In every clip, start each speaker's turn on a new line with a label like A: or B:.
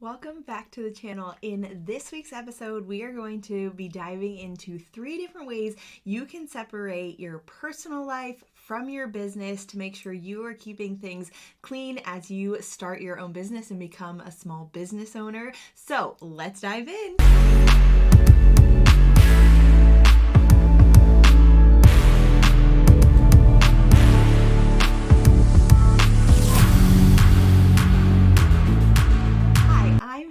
A: Welcome back to the channel. In this week's episode, we are going to be diving into 3 different ways you can separate your personal life from your business to make sure you are keeping things clean as you start your own business and become a small business owner. So let's dive in.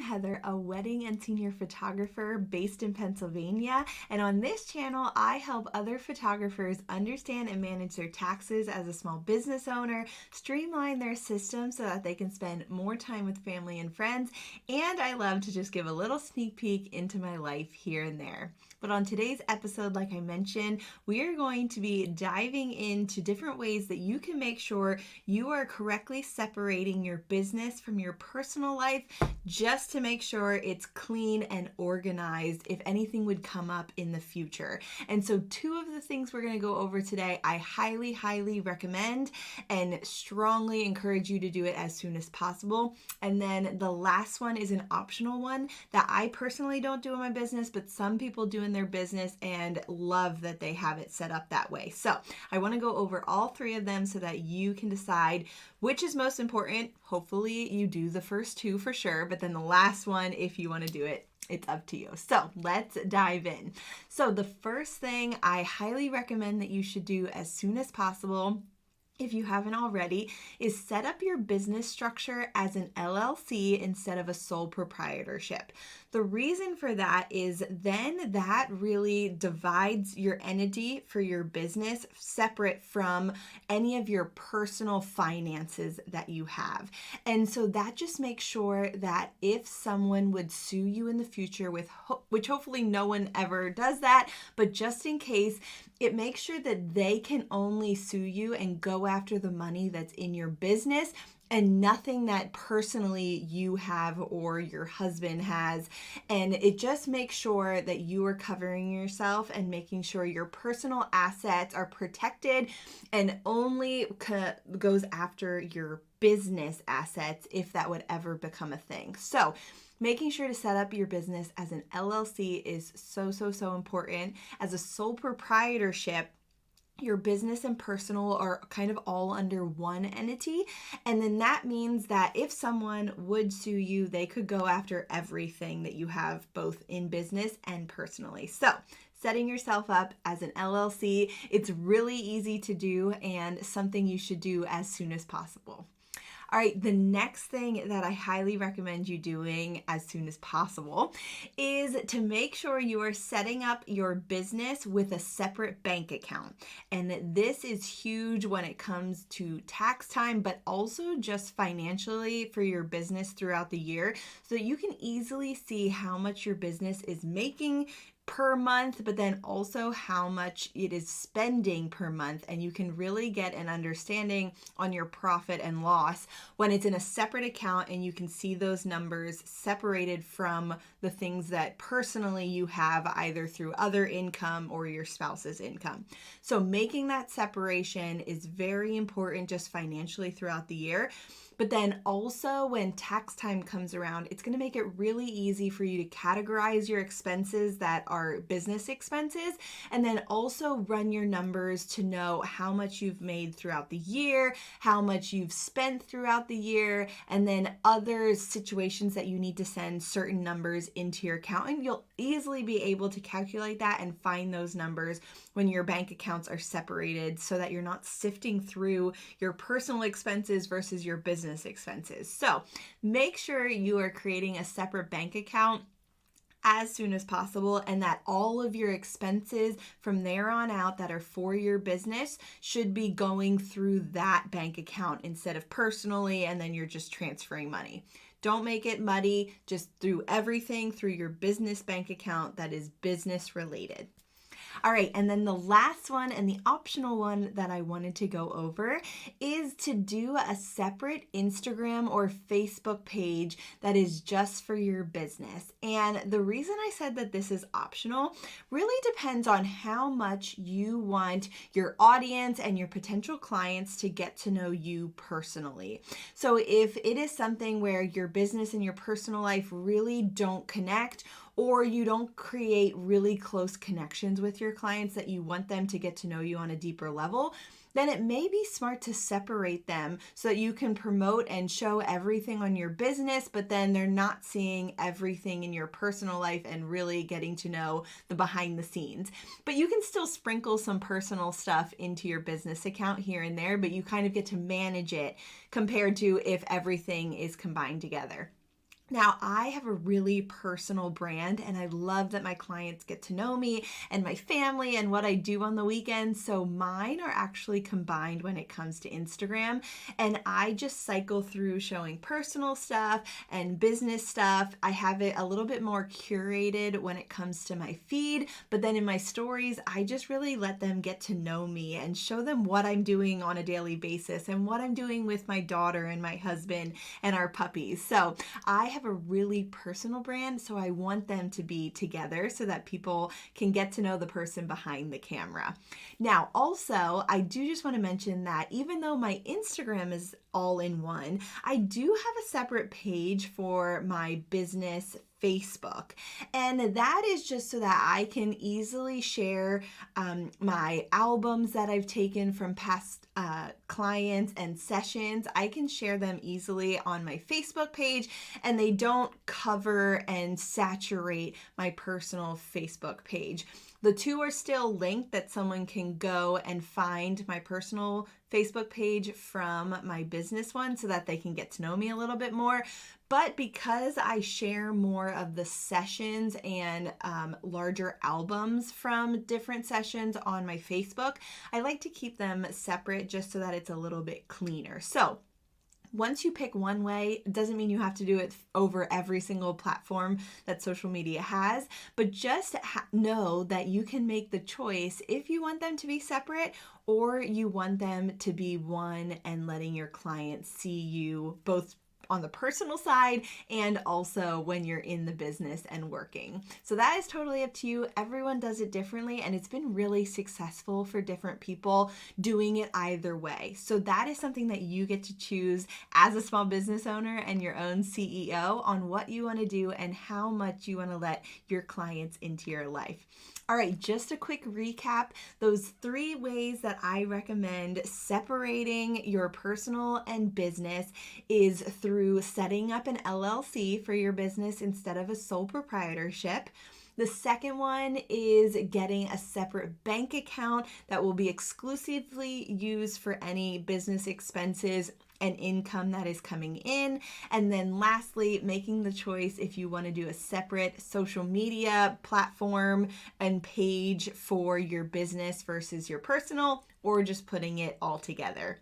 A: Heather, a wedding and senior photographer based in Pennsylvania, and on this channel I help other photographers understand and manage their taxes as a small business owner, streamline their system so that they can spend more time with family and friends, and I love to just give a little sneak peek into my life here and there. But on today's episode, like I mentioned, we are going to be diving into different ways that you can make sure you are correctly separating your business from your personal life, just to make sure it's clean and organized if anything would come up in the future. And so 2 of the things we're going to go over today, I highly recommend and strongly encourage you to do it as soon as possible. And then the last one is an optional one that I personally don't do in my business, but some people do in their business and love that they have it set up that way. So I want to go over all 3 of them so that you can decide which is most important. Hopefully you do the first 2 for sure, but then the last one, if you want to do it, it's up to you. So let's dive in. So the first thing I highly recommend that you should do as soon as possible, if you haven't already, is set up your business structure as an LLC instead of a sole proprietorship. The reason for that is then that really divides your entity for your business separate from any of your personal finances that you have. And so that just makes sure that if someone would sue you in the future, which hopefully no one ever does that, but just in case, it makes sure that they can only sue you and go after the money that's in your business and nothing that personally you have or your husband has. And it just makes sure that you are covering yourself and making sure your personal assets are protected and only goes after your business assets if that would ever become a thing. So making sure to set up your business as an LLC is so important. As a sole proprietorship, your business and personal are kind of all under one entity. And then that means that if someone would sue you, they could go after everything that you have both in business and personally. So setting yourself up as an LLC, it's really easy to do and something you should do as soon as possible. All right, the next thing that I highly recommend you doing as soon as possible is to make sure you are setting up your business with a separate bank account. And this is huge when it comes to tax time, but also just financially for your business throughout the year, so that you can easily see how much your business is making per month, but then also how much it is spending per month. And you can really get an understanding on your profit and loss when it's in a separate account and you can see those numbers separated from the things that personally you have either through other income or your spouse's income. So making that separation is very important just financially throughout the year. But then also when tax time comes around, it's going to make it really easy for you to categorize your expenses that are business expenses, and then also run your numbers to know how much you've made throughout the year, how much you've spent throughout the year, and then other situations that you need to send certain numbers into your account. And you'll easily be able to calculate that and find those numbers when your bank accounts are separated so that you're not sifting through your personal expenses versus your business expenses. So make sure you are creating a separate bank account as soon as possible, and that all of your expenses from there on out that are for your business should be going through that bank account instead of personally, and then you're just transferring money. Don't make it muddy. Just do everything through your business bank account that is business related. All right, and then the last one and the optional one that I wanted to go over is to do a separate Instagram or Facebook page that is just for your business. And the reason I said that this is optional really depends on how much you want your audience and your potential clients to get to know you personally. So if it is something where your business and your personal life really don't connect, or you don't create really close connections with your clients that you want them to get to know you on a deeper level, then it may be smart to separate them so that you can promote and show everything on your business, but then they're not seeing everything in your personal life and really getting to know the behind the scenes. But you can still sprinkle some personal stuff into your business account here and there, but you kind of get to manage it compared to if everything is combined together. Now, I have a really personal brand and I love that my clients get to know me and my family and what I do on the weekends. So mine are actually combined when it comes to Instagram. And I just cycle through showing personal stuff and business stuff. I have it a little bit more curated when it comes to my feed, but then in my stories, I just really let them get to know me and show them what I'm doing on a daily basis and what I'm doing with my daughter and my husband and our puppies. So I have a really personal brand, so I want them to be together so that people can get to know the person behind the camera. Now, also, I do just want to mention that even though my Instagram is all in one, I do have a separate page for my business Facebook. And that is just so that I can easily share my albums that I've taken from past clients and sessions. I can share them easily on my Facebook page and they don't cover and saturate my personal Facebook page. The two are still linked that someone can go and find my personal Facebook page from my business one so that they can get to know me a little bit more. But because I share more of the sessions and larger albums from different sessions on my Facebook, I like to keep them separate just so that it's a little bit cleaner. So once you pick one way, it doesn't mean you have to do it over every single platform that social media has, but just know that you can make the choice if you want them to be separate or you want them to be one and letting your clients see you both on the personal side and also when you're in the business and working. So that is totally up to you. Everyone does it differently and it's been really successful for different people doing it either way. So that is something that you get to choose as a small business owner and your own CEO on what you want to do and how much you want to let your clients into your life. All right, just a quick recap. Those 3 ways that I recommend separating your personal and business is through setting up an LLC for your business instead of a sole proprietorship. The second one is getting a separate bank account that will be exclusively used for any business expenses and income that is coming in. And then lastly, making the choice if you want to do a separate social media platform and page for your business versus your personal, or just putting it all together.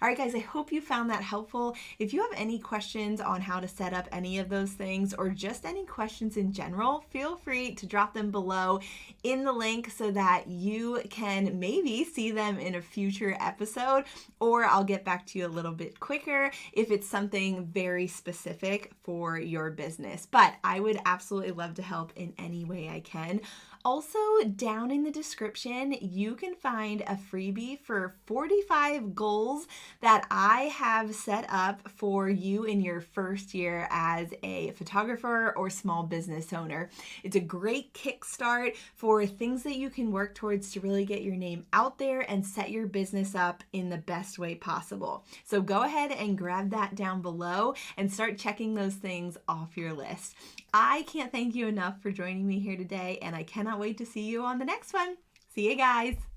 A: All right, guys, I hope you found that helpful. If you have any questions on how to set up any of those things or just any questions in general, feel free to drop them below in the link so that you can maybe see them in a future episode, or I'll get back to you a little bit quicker if it's something very specific for your business. But I would absolutely love to help in any way I can. Also, down in the description, you can find a freebie for 45 goals that I have set up for you in your first year as a photographer or small business owner. It's a great kickstart for things that you can work towards to really get your name out there and set your business up in the best way possible. So go ahead and grab that down below and start checking those things off your list. I can't thank you enough for joining me here today, and I cannot wait to see you on the next one. See you guys.